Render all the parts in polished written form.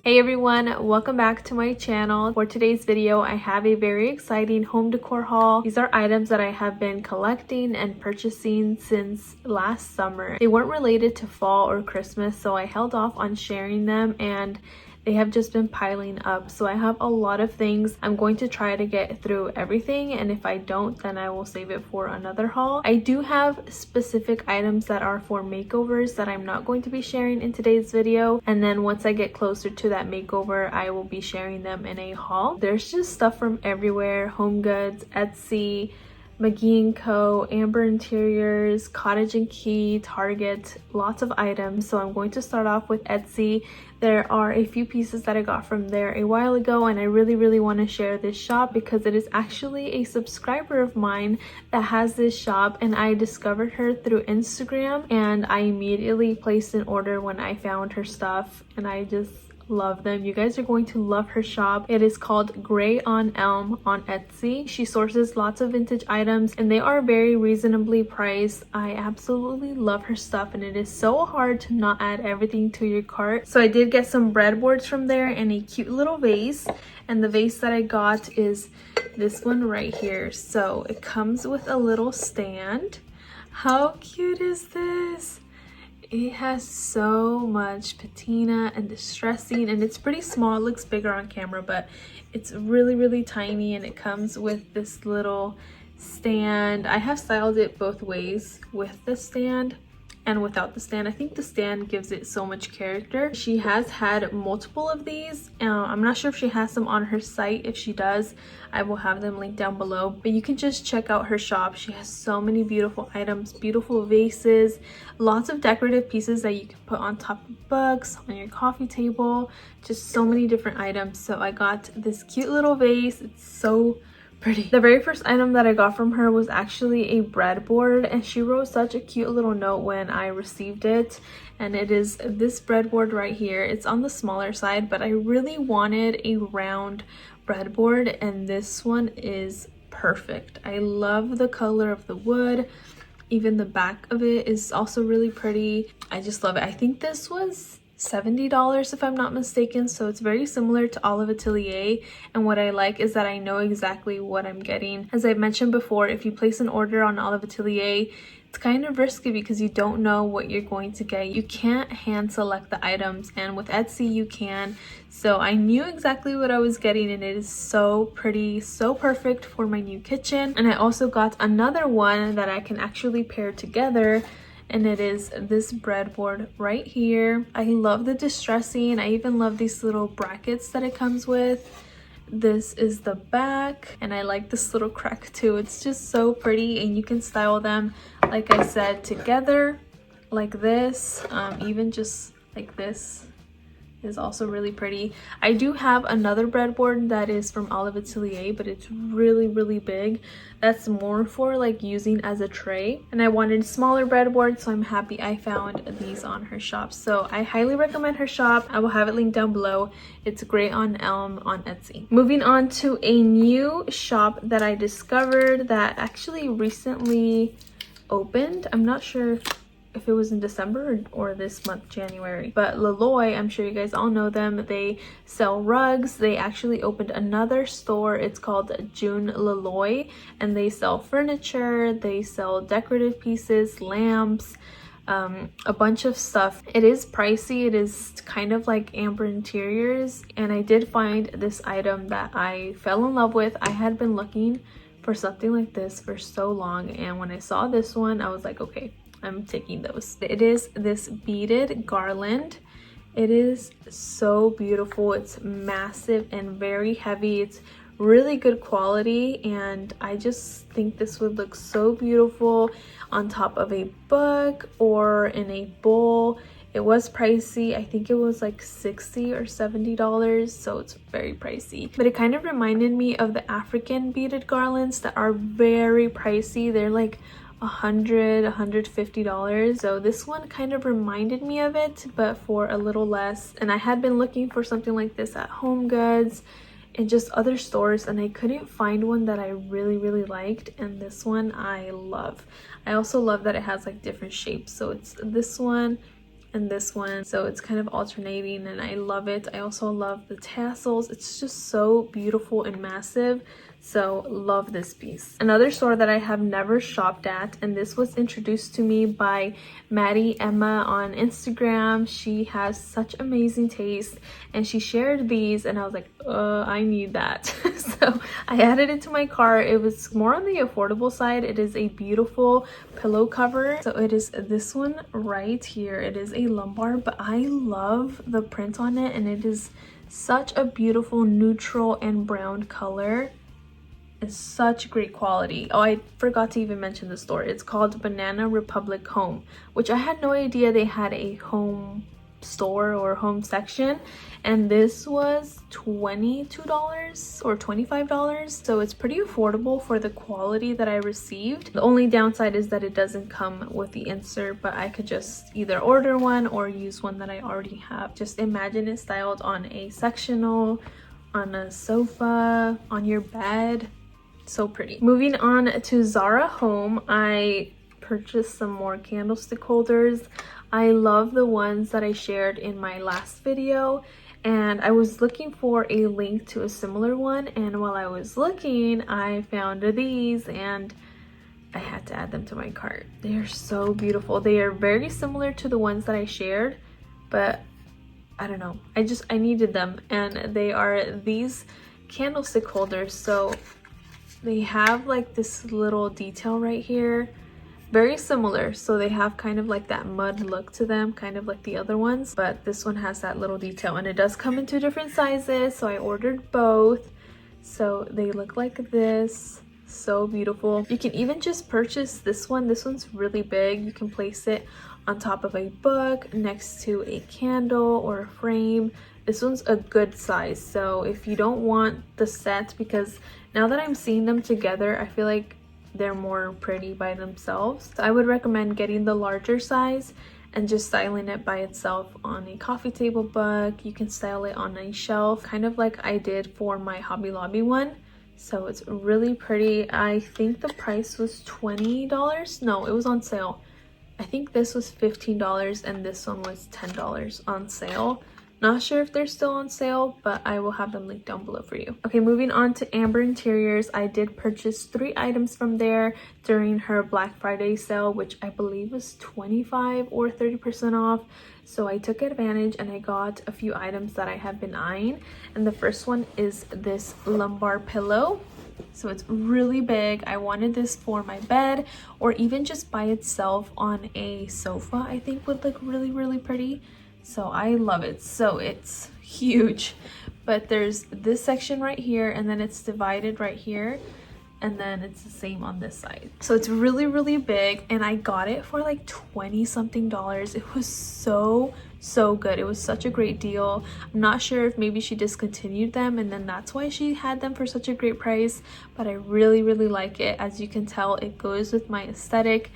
Hey everyone, welcome back to my channel. For today's video, I have a very exciting home decor haul. These are items that I have been collecting and purchasing since last summer. They weren't related to fall or Christmas, so I held off on sharing them and they have just been piling up. So I have a lot of things. I'm going to try to get through everything, and if I don't, then I will save it for another haul. I do have specific items that are for makeovers that I'm not going to be sharing in today's video, and then once I get closer to that makeover, I will be sharing them in a haul. There's just stuff from everywhere: HomeGoods, Etsy, McGee and Co, Amber Interiors, Cottage Key, Target, lots of items. So I'm going to start off with Etsy. There are a few pieces that I got from there a while ago, and I really want to share this shop because it is actually a subscriber of mine that has this shop, and I discovered her through Instagram and I immediately placed an order when I found her stuff, and I just love them. You guys are going to love her shop. It is called Gray on Elm on Etsy. She sources lots of vintage items and they are very reasonably priced. I absolutely love her stuff, and it is so hard to not add everything to your cart. So I did get some breadboards from there and a cute little vase, and the vase that I got is this one right here. So it comes with a little stand. How cute is this? It has so much patina and distressing, and it's pretty small. It looks bigger on camera, but it's really tiny, and it comes with this little stand. I have styled it both ways, with the stand and without the stand. I think the stand gives it so much character. She has had multiple of these. I'm not sure if she has some on her site. If she does, I will have them linked down below, but you can just check out her shop. She has so many beautiful items, beautiful vases, lots of decorative pieces that you can put on top of books, on your coffee table, just so many different items. So I got this cute little vase. It's so pretty. The very first item that I got from her was actually a breadboard, and she wrote such a cute little note when I received it, and it is this breadboard right here. It's on the smaller side, but I really wanted a round breadboard, and this one is perfect. I love the color of the wood. Even the back of it is also really pretty. I just love it. I think this was $70 if I'm not mistaken, so it's very similar to Olive Atelier, and what I like is that I know exactly what I'm getting. As I've mentioned before, if you place an order on Olive Atelier, it's kind of risky because you don't know what you're going to get. You can't hand select the items, and with Etsy you can. So I knew exactly what I was getting, and it is so pretty, so perfect for my new kitchen. And I also got another one that I can actually pair together, and it is this breadboard right here. I love the distressing. I even love these little brackets that it comes with. This is the back, and I like this little crack too. It's just so pretty, and you can style them, like I said, together like this. Even just like this is also really pretty. I do have another breadboard that is from Olive Atelier, but it's really big. That's more for like using as a tray, and I wanted smaller breadboards, so I'm happy I found these on her shop. So I highly recommend her shop. I will have it linked down below. It's Gray on Elm on Etsy. Moving on to a new shop that I discovered that actually recently opened. I'm not sure if it was in December or this month, January, but Loloi, I'm sure you guys all know them. They sell rugs. They actually opened another store. It's called Joon Loloi, and they sell furniture, they sell decorative pieces, lamps, a bunch of stuff. It is pricey. It is kind of like Amber Interiors, and I did find this item that I fell in love with. I had been looking for something like this for so long, and when I saw this one, I was like, okay, I'm taking those. It is this beaded garland. It is so beautiful. It's massive and very heavy. It's really good quality, and I just think this would look so beautiful on top of a book or in a bowl. It was pricey. I think it was like $60 or $70, so it's very pricey. But it kind of reminded me of the African beaded garlands that are very pricey. They're like $150. So this one kind of reminded me of it, but for a little less. And I had been looking for something like this at HomeGoods and just other stores, and I couldn't find one that I really liked, and this one I love. I also love that it has like different shapes. So it's this one and this one, so it's kind of alternating and I love it. I also love the tassels. It's just so beautiful and massive, so love this piece. Another store that I have never shopped at, and this was introduced to me by Maddie Emma on Instagram. She has such amazing taste and she shared these and I was like, I need that. So I added it to my cart. It was more on the affordable side. It is a beautiful pillow cover. So it is this one right here. It is a lumbar, but I love the print on it and it is such a beautiful neutral and brown color. It's such great quality. Oh, I forgot to even mention the store. It's called Banana Republic Home, which I had no idea they had a home store or home section, and this was $22 or $25, so it's pretty affordable for the quality that I received. The only downside is that it doesn't come with the insert, but I could just either order one or use one that I already have. Just imagine it styled on a sectional, on a sofa, on your bed. So pretty. Moving on to Zara Home, I purchased some more candlestick holders. I love the ones that I shared in my last video, and I was looking for a link to a similar one, and while I was looking I found these and I had to add them to my cart. They are so beautiful. They are very similar to the ones that I shared, but I don't know, I needed them, and they are these candlestick holders. So they have like this little detail right here, very similar. So they have kind of like that mud look to them, kind of like the other ones, but this one has that little detail, and it does come in 2 different sizes, so I ordered both. So they look like this. So beautiful. You can even just purchase this one. This one's really big. You can place it on top of a book, next to a candle or a frame. This one's a good size. So if you don't want the set, because now that I'm seeing them together, I feel like they're more pretty by themselves. So I would recommend getting the larger size and just styling it by itself on a coffee table book. You can style it on a shelf, kind of like I did for my Hobby Lobby one. So it's really pretty. I think the price was $20. No, it was on sale. I think this was $15 and this one was $10 on sale. Not sure if they're still on sale, but I will have them linked down below for you. Okay, moving on to Amber Interiors. I did purchase 3 items from there during her Black Friday sale, which I believe was 25 or 30% off. So I took advantage and I got a few items that I have been eyeing. And the first one is this lumbar pillow. So it's really big. I wanted this for my bed, or even just by itself on a sofa, I think would look really, really pretty. So I love it. So it's huge, but there's this section right here, and then it's divided right here, and then it's the same on this side. So it's really, really big, and I got it for like 20 something dollars. It was so good. It was such a great deal. I'm not sure if maybe she discontinued them and then that's why she had them for such a great price, but I really, really like it. As you can tell, it goes with my aesthetic.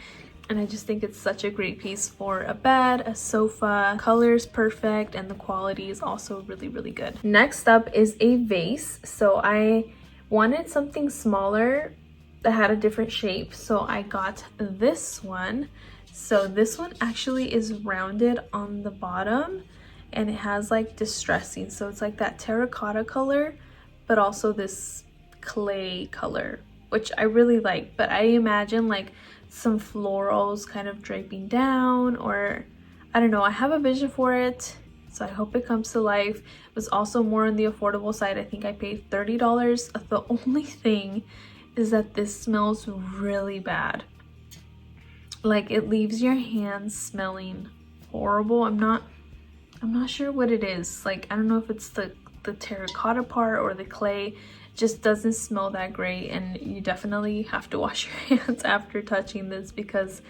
And I just think it's such a great piece for a bed, a sofa. Color's perfect and the quality is also really, really good. Next up is a vase. So I wanted something smaller that had a different shape. So I got this one. So this one actually is rounded on the bottom and it has like distressing. So it's like that terracotta color, but also this clay color, which I really like. But I imagine like some florals kind of draping down, or I don't know, I have a vision for it, so I hope it comes to life. It was also more on the affordable side. I think I paid $30. The only thing is that this smells really bad. Like it leaves your hands smelling horrible. I'm not sure what it is. Like I don't know if it's the terracotta part or the clay. Just doesn't smell that great, and you definitely have to wash your hands after touching this because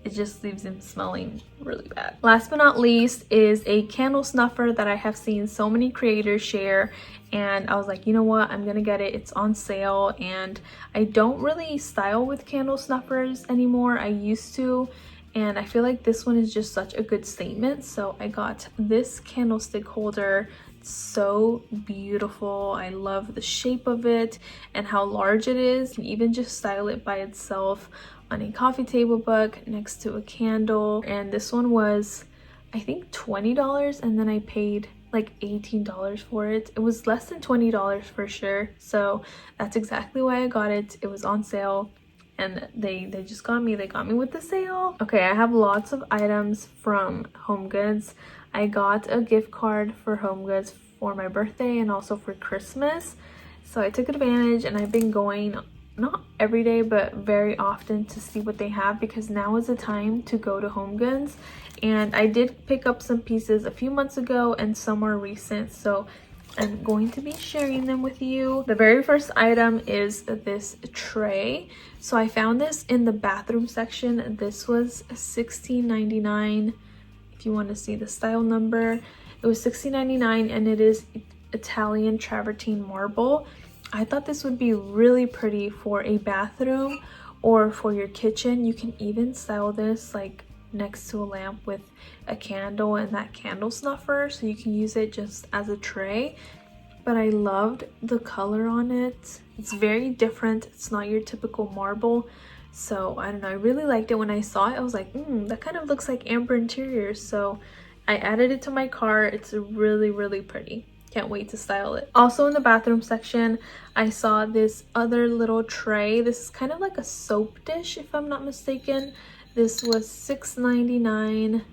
it just leaves them smelling really bad. Last but not least is a candle snuffer that I have seen so many creators share, and I was like, you know what, I'm gonna get it. It's on sale, and I don't really style with candle snuffers anymore. I used to, and I feel like this one is just such a good statement. So I got this candlestick holder. So beautiful. I love the shape of it and how large it is. You can even just style it by itself on a coffee table book next to a candle. And this one was I think $20, and then I paid like $18 for it. It was less than $20 for sure, so that's exactly why I got it. It was on sale, and they just got me. They got me with the sale. Okay, I have lots of items from HomeGoods. I got a gift card for HomeGoods for my birthday and also for Christmas, so I took advantage, and I've been going not every day but very often to see what they have, because now is the time to go to HomeGoods. And I did pick up some pieces a few months ago and some more recent, so I'm going to be sharing them with you. The very first item is this tray. So I found this in the bathroom section. This was $16.99. If you want to see the style number, it was $16.99, and it is Italian travertine marble. I thought this would be really pretty for a bathroom or for your kitchen. You can even style this like next to a lamp with a candle and that candle snuffer, so you can use it just as a tray. But I loved the color on it. It's very different. It's not your typical marble, so I don't know, I really liked it. When I saw it, I was like, that kind of looks like Amber Interiors, so I added it to my cart. It's really pretty. Can't wait to style it. Also in the bathroom section, I saw this other little tray. This is kind of like a soap dish, if I'm not mistaken. This was $6.99,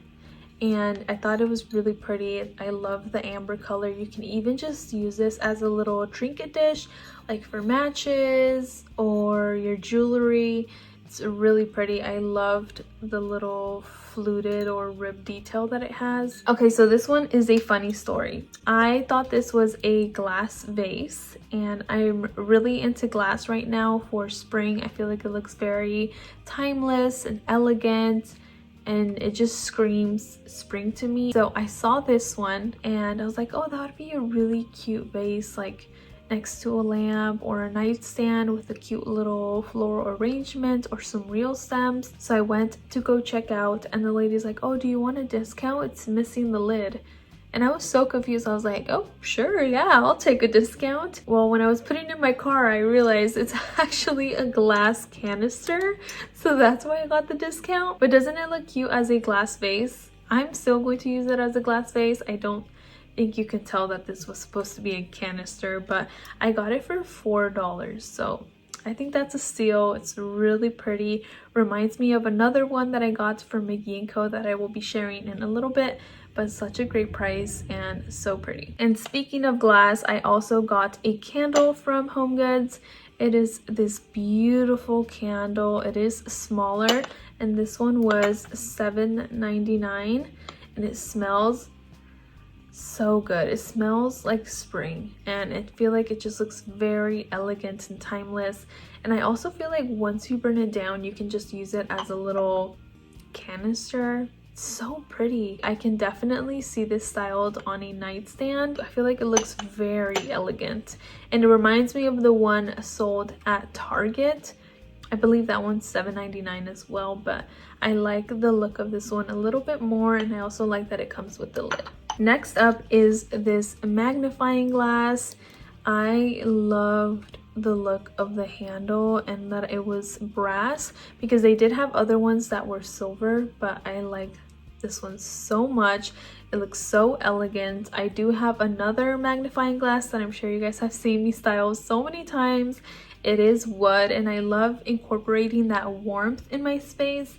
and I thought it was really pretty. I love the amber color. You can even just use this as a little trinket dish, like for matches or your jewelry. It's really pretty. I loved the little fluted or rib detail that it has. Okay, so this one is a funny story. I thought this was a glass vase, and I'm really into glass right now for spring. I feel like it looks very timeless and elegant, and it just screams spring to me. So I saw this one and I was like, oh, that would be a really cute vase, like next to a lamp or a nightstand with a cute little floral arrangement or some real stems. So I went to go check out, and the lady's like, oh, do you want a discount? It's missing the lid. And I was so confused. I was like, oh, sure, yeah, I'll take a discount. Well, when I was putting it in my car, I realized it's actually a glass canister, so that's why I got the discount. But doesn't it look cute as a glass vase? I'm still going to use it as a glass vase. I don't think you can tell that this was supposed to be a canister, but I got it for $4, so I think that's a steal. It's really pretty. Reminds me of another one that I got from McGee and Co that I will be sharing in a little bit, but such a great price and so pretty. And speaking of glass, I also got a candle from HomeGoods. It is this beautiful candle. It is smaller, and this one was $7.99, and it smells so good. It smells like spring, and I feel like it just looks very elegant and timeless. And I also feel like once you burn it down, you can just use it as a little canister. It's so pretty. I can definitely see this styled on a nightstand. I feel like it looks very elegant, and it reminds me of the one sold at Target. I believe that one's $7.99 as well, but I like the look of this one a little bit more, and I also like that it comes with the lid. Next up is this magnifying glass. I loved the look of the handle and that it was brass, because they did have other ones that were silver, but I like this one so much. It looks so elegant. I do have another magnifying glass that I'm sure you guys have seen me style so many times. It is wood, and I love incorporating that warmth in my space,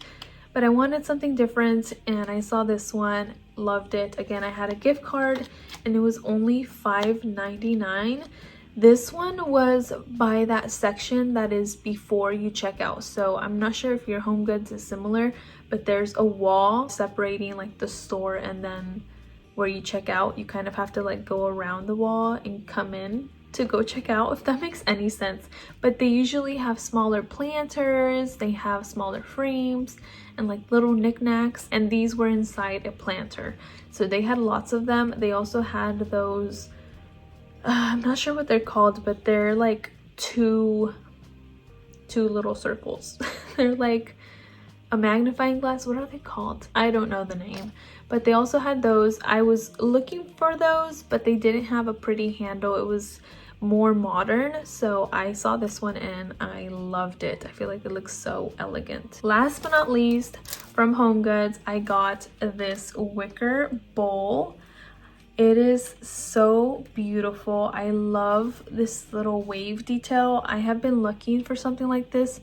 but I wanted something different, and I saw this one, loved it. Again, I had a gift card and it was only $5.99. This one was by that section that is before you check out, so I'm not sure if your HomeGoods is similar, but there's a wall separating like the store and then where you check out. You kind of have to like go around the wall and come in to go check out, if that makes any sense. But they usually have smaller planters, they have smaller frames and like little knickknacks, and these were inside a planter, so they had lots of them. They also had those I'm not sure what they're called, but they're like two little circles. They're like a magnifying glass. What are they called? I don't know the name, but they also had those. I was looking for those, but they didn't have a pretty handle. It was more modern, so I saw this one and I loved it. I feel like it looks so elegant. Last but not least, from HomeGoods, I got this wicker bowl. It is so beautiful. I love this little wave detail. I have been looking for something like this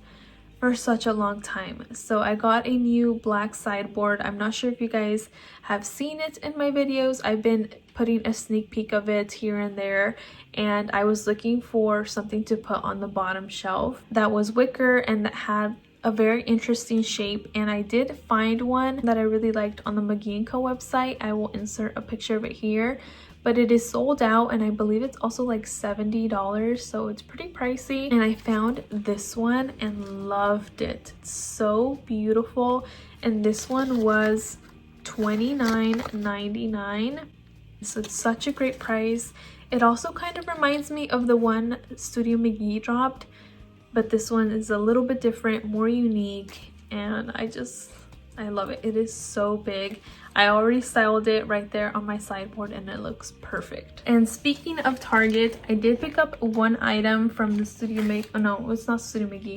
for such a long time. So I got a new black sideboard. I'm not sure if you guys have seen it in my videos. I've been putting a sneak peek of it here and there, and I was looking for something to put on the bottom shelf that was wicker and that had a very interesting shape, and I did find one that I really liked on the McGee and Co website. I will insert a picture of it here, but it is sold out, and I believe it's also like $70, so it's pretty pricey. And I found this one and loved it. It's so beautiful, and this one was $29.99, so it's such a great price. It also kind of reminds me of the one Studio McGee dropped, but this one is a little bit different, more unique, and I love it. It is so big. I already styled it right there on my sideboard and it looks perfect. And speaking of Target, I did pick up one item from the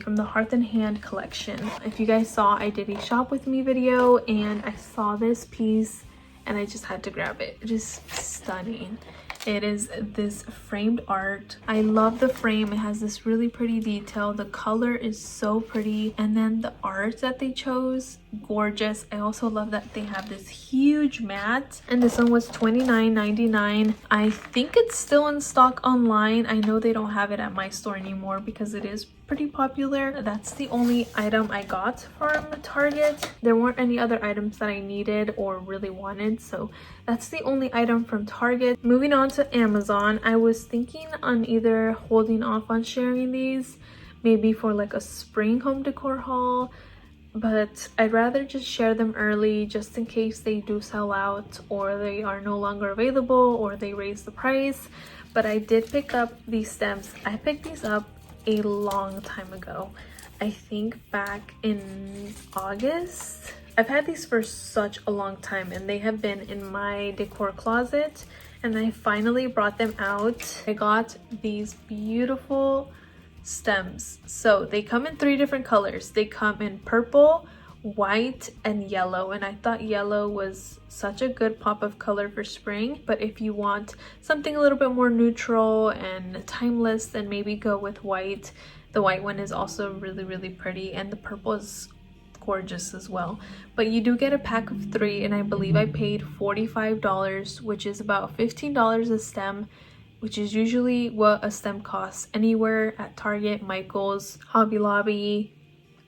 from the Hearth and Hand collection. If you guys saw, I did a shop with me video and I saw this piece and I just had to grab it. Just stunning. It is this framed art. I love the frame. It has this really pretty detail. The color is so pretty, and then the art that they chose, gorgeous. I also love that they have this huge mat, and this one was $29.99. I think it's still in stock online. I know they don't have it at my store anymore because it is pretty popular. That's the only item I got from Target. There weren't any other items that I needed or really wanted, so that's the only item from Target. Moving on to Amazon, I was thinking on either holding off on sharing these, maybe for like a spring home decor haul, but I'd rather just share them early just in case they do sell out or they are no longer available or they raise the price. But I did pick up these stems. I picked these up a long time ago. I think back in August. I've had these for such a long time and they have been in my decor closet, and I finally brought them out. I got these beautiful stems. So they come in 3 different colors. They come in purple, white, and yellow, and I thought yellow was such a good pop of color for spring. But if you want something a little bit more neutral and timeless, then maybe go with white. The white one is also really pretty, and the purple is gorgeous as well. But you do get a pack of 3, and I believe I paid $45, which is about $15 a stem, which is usually what a stem costs anywhere at Target, Michael's, Hobby Lobby,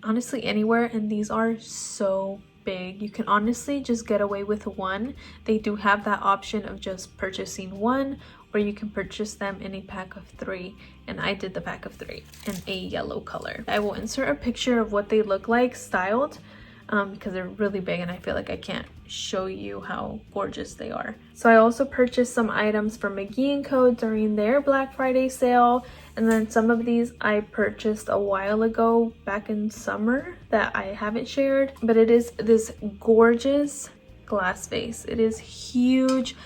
honestly anywhere. And these are so big. You can honestly just get away with one. They do have that option of just purchasing one, or you can purchase them in a pack of 3, and I did the pack of 3 in a yellow color. I will insert a picture of what they look like styled, because they're really big and I feel like I can't show you how gorgeous they are. So I also purchased some items from McGee and Co during their Black Friday sale, and then some of these I purchased a while ago back in summer that I haven't shared. But it is this gorgeous glass vase. It is huge.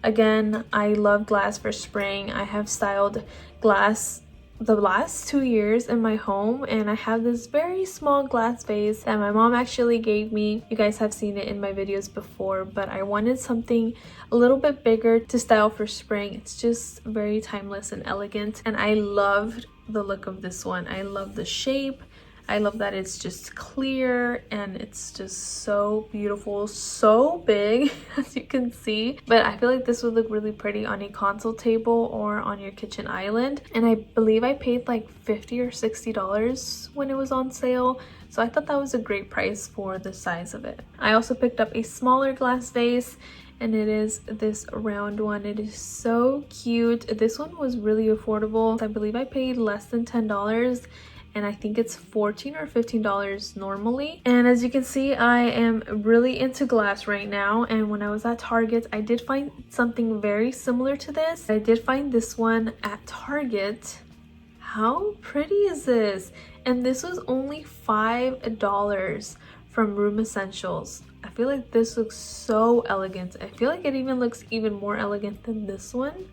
Again, I love glass for spring. I have styled glass the last 2 years in my home, and I have this very small glass vase that my mom actually gave me. You guys have seen it in my videos before, but I wanted something a little bit bigger to style for spring. It's just very timeless and elegant, and I loved the look of this one. I love the shape. I love that it's just clear and it's just so beautiful, so big as you can see. But I feel like this would look really pretty on a console table or on your kitchen island. And I believe I paid like $50 or $60 when it was on sale. So I thought that was a great price for the size of it. I also picked up a smaller glass vase, and it is this round one. It is so cute. This one was really affordable. I believe I paid less than $10, and I think it's $14 or $15 normally. And as you can see, I am really into glass right now, and when I was at Target, I did find something very similar to this. I did find this one at Target. How pretty is this? And this was only $5 from Room Essentials. I feel like this looks so elegant. I feel like it even looks even more elegant than this one.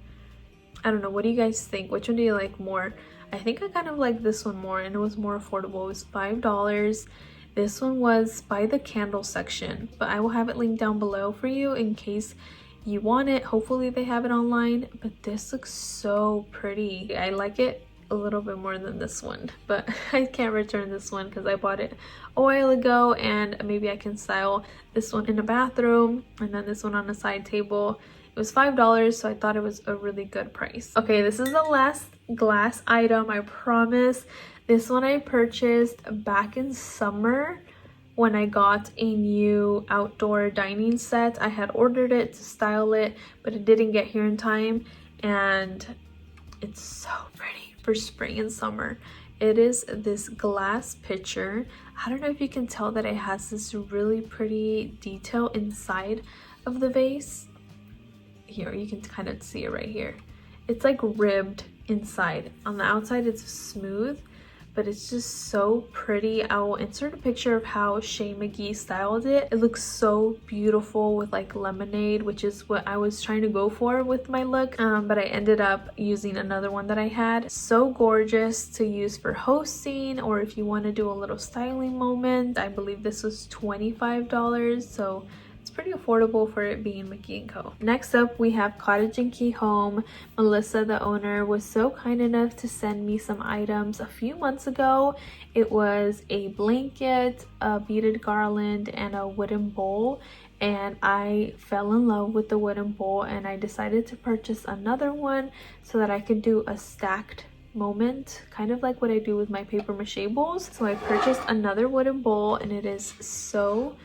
I don't know, what do you guys think? Which one do you like more? I think I kind of like this one more, and it was more affordable. It was $5, This one was by the candle section, but I will have it linked down below for you in case you want it. Hopefully they have it online, but this looks so pretty. I like it a little bit more than this one, but I can't return this one because I bought it a while ago, and maybe I can style this one in a bathroom and then this one on a side table. It was $5, so I thought it was a really good price. Okay, this is the last glass item, I promise. This one I purchased back in summer when I got a new outdoor dining set. I had ordered it to style it, but it didn't get here in time, and it's so pretty for spring and summer. It is this glass pitcher. I don't know if you can tell that it has this really pretty detail inside of the vase. Here, you can kind of see it right here. It's like ribbed inside. On the outside it's smooth, but it's just so pretty. I will insert a picture of how McGee styled it. It looks so beautiful with like lemonade, which is what I was trying to go for with my look, but I ended up using another one that I had. So gorgeous to use for hosting, or if you want to do a little styling moment. I believe this was $25, so it's pretty affordable for it being McGee and Co. Next up, we have Cottage Key Home. Melissa, the owner, was so kind enough to send me some items a few months ago. It was a blanket, a beaded garland, and a wooden bowl. And I fell in love with the wooden bowl, and I decided to purchase another one so that I could do a stacked moment, kind of like what I do with my paper mache bowls. So I purchased another wooden bowl, and it is so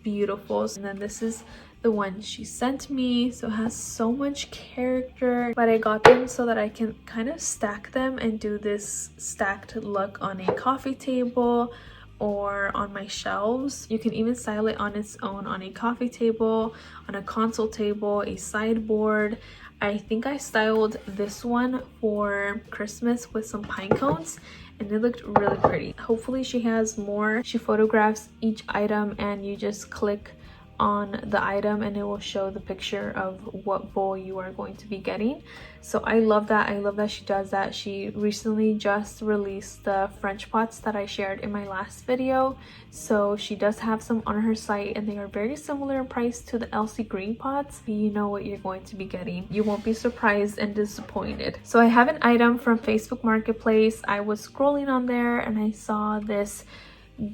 beautiful. And then this is the one she sent me, so it has so much character, but I got them so that I can kind of stack them and do this stacked look on a coffee table or on my shelves. You can even style it on its own on a coffee table, on a console table, a sideboard. I think I styled this one for Christmas with some pine cones, and it looked really pretty. Hopefully she has more. She photographs each item, and you just click on the item and it will show the picture of what bowl you are going to be getting. So I love that. I love that she does that. She recently just released the French pots that I shared in my last video, so she does have some on her site, and they are very similar in price to the Elsie green pots. You know what you're going to be getting. You won't be surprised and disappointed. So I have an item from Facebook Marketplace. I was scrolling on there and I saw this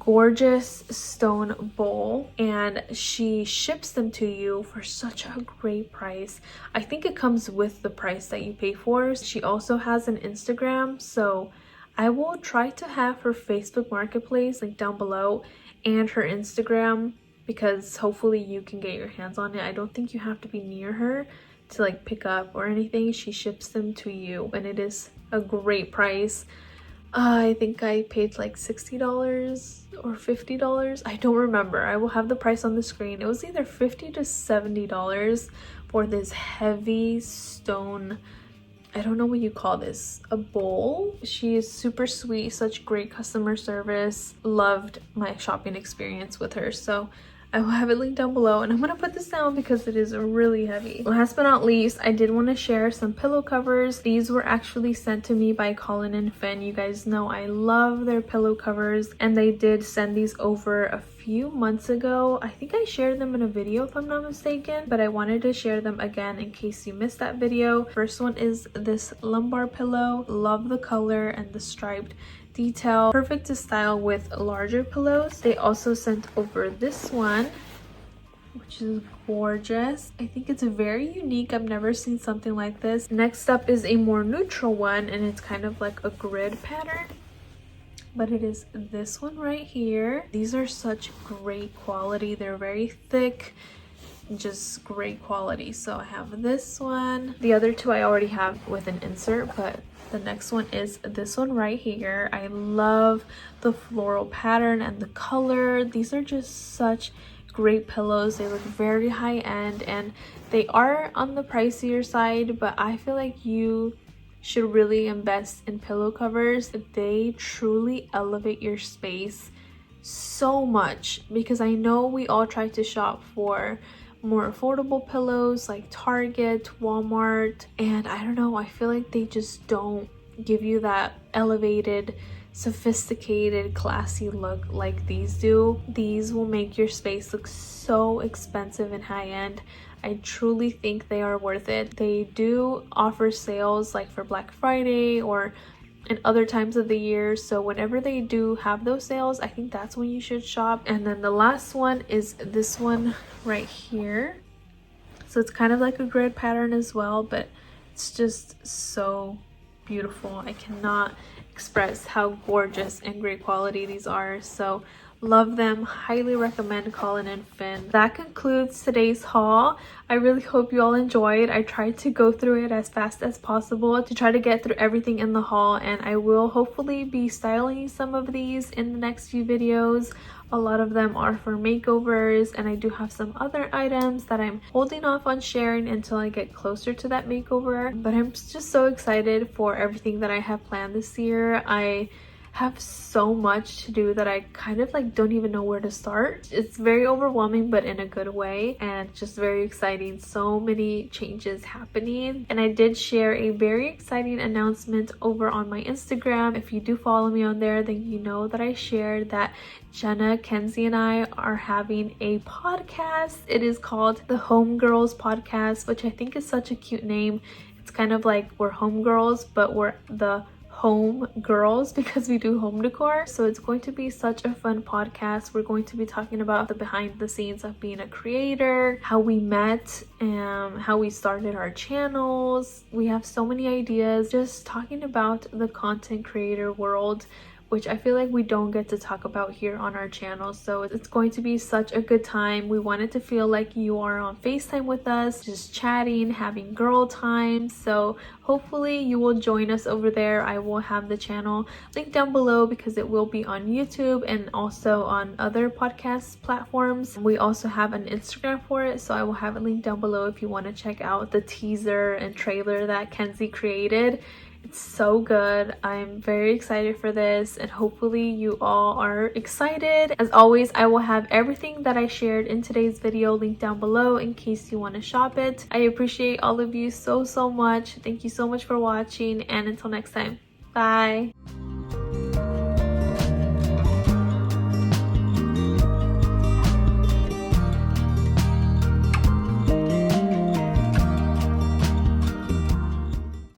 gorgeous stone bowl, and she ships them to you for such a great price. I think it comes with the price that you pay for. She also has an Instagram, so I will try to have her Facebook Marketplace linked down below and her Instagram, because hopefully you can get your hands on it. I don't think you have to be near her to like pick up or anything. She ships them to you, and it is a great price. I think I paid like $60 or $50. I don't remember. I will have the price on the screen. It was either $50 to $70 for this heavy stone, I don't know what you call this, a bowl. She is super sweet, such great customer service. Loved my shopping experience with her. So I will have it linked down below, and I'm gonna put this down because it is really heavy. Last but not least, I did want to share some pillow covers. These were actually sent to me by Colin Finn. You guys know I love their pillow covers, and they did send these over a few months ago. I think I shared them in a video if I'm not mistaken, but I wanted to share them again in case you missed that video. First one is this lumbar pillow. Love the color and the striped detail, perfect to style with larger pillows. They also sent over this one, which is gorgeous. I think it's very unique. I've never seen something like this. Next up is a more neutral one, and it's kind of like a grid pattern, but it is this one right here. These are such great quality. They're very thick, just great quality. So I have this one. The other two I already have with an insert, but the next one is this one right here. I love the floral pattern and the color. These are just such great pillows. They look very high end, and they are on the pricier side, but I feel like you should really invest in pillow covers. They truly elevate your space so much, because I know we all try to shop for more affordable pillows like Target, Walmart, and I don't know, I feel like they just don't give you that elevated sophisticated, classy look like these do. These will make your space look so expensive and high-end. I truly think they are worth it. They do offer sales like for Black Friday or in other times of the year, so whenever they do have those sales, I think that's when you should shop. And then the last one is this one right here. So it's kind of like a grid pattern as well, but it's just so beautiful. I cannot express how gorgeous and great quality these are. So love them, highly recommend Colin and Finn. That concludes today's haul. I really hope you all enjoyed. I tried to go through it as fast as possible to try to get through everything in the haul, and I will hopefully be styling some of these in the next few videos. A lot of them are for makeovers, and I do have some other items that I'm holding off on sharing until I get closer to that makeover. But I'm just so excited for everything that I have planned this year. I have so much to do that I kind of like don't even know where to start. It's very overwhelming, but in a good way, and just very exciting. So many changes happening, and I did share a very exciting announcement over on my Instagram. If you do follow me on there, then you know that I shared that Jenna, Kenzie, and I are having a podcast. It is called the Home Girls Podcast, which I think is such a cute name. It's kind of like we're home girls, but we're the home girls because we do home decor. So it's going to be such a fun podcast. We're going to be talking about the behind the scenes of being a creator, how we met, and how we started our channels. We have so many ideas, just talking about the content creator world, which I feel like we don't get to talk about here on our channel. So it's going to be such a good time. We want it to feel like you are on FaceTime with us, just chatting, having girl time. So hopefully you will join us over there. I will have the channel linked down below because it will be on YouTube and also on other podcast platforms. We also have an Instagram for it, so I will have it linked down below if you want to check out the teaser and trailer that Kenzie created. It's so good. I'm very excited for this, and hopefully you all are excited. As always, I will have everything that I shared in today's video linked down below in case you want to shop it. I appreciate all of you so much. Thank you so much for watching, and until next time, bye.